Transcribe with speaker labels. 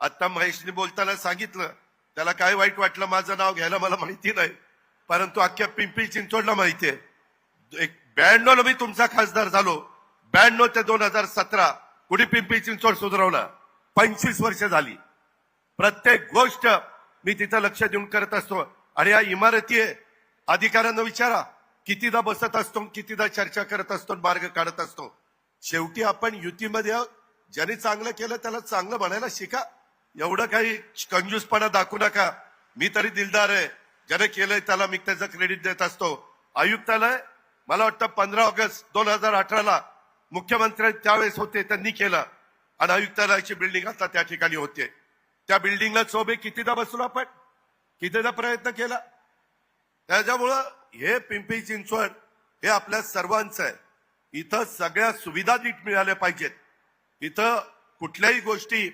Speaker 1: आता महेशने बोलताना सांगितलं, त्याला काय वाईट वाटलं माझं नाव घ्यायला मला माहिती नाही, परंतु अख्ख्या पिंपरी चिंचवडला माहितीये. 92 मी तुमचा खासदार झालो. 92 ते 2017 कुणी पिंपरी चिंचवड सुधारवला? 25 वर्ष झाली. प्रत्येक गोष्ट मी तिथं लक्ष देऊन करत असतो. आणि या इमारती अधिकाऱ्यांना विचारा, कितीदा बसत असतो, कितीदा चर्चा करत असतो, मार्ग काढत असतो. शेवटी आपण युतीमध्ये आहोत. ज्यांनी चांगलं केलं त्याला चांगलं म्हणायला शिका. एवढं काही कंजूसपणा दाखवू नका. मी तरी दिलदार आहे. ज्याने केलंय त्याला मी त्याचं क्रेडिट देत असतो. आयुक्तालय मला वाटतं 15 ऑगस्ट 2018 मुख्यमंत्री त्यावेळेस होते, त्यांनी केलं. आणि आयुक्तालयाची बिल्डिंग आता त्या ठिकाणी होते. त्या बिल्डिंगला चोबे कितीदा बसलो आपण, कितीदा प्रयत्न केला. त्याच्यामुळं हे पिंपरी चिंचवड हे आपल्या सर्वांचं आहे. इथं सगळ्या सुविधा नीट मिळाल्या पाहिजेत. इथं कुठल्याही गोष्टी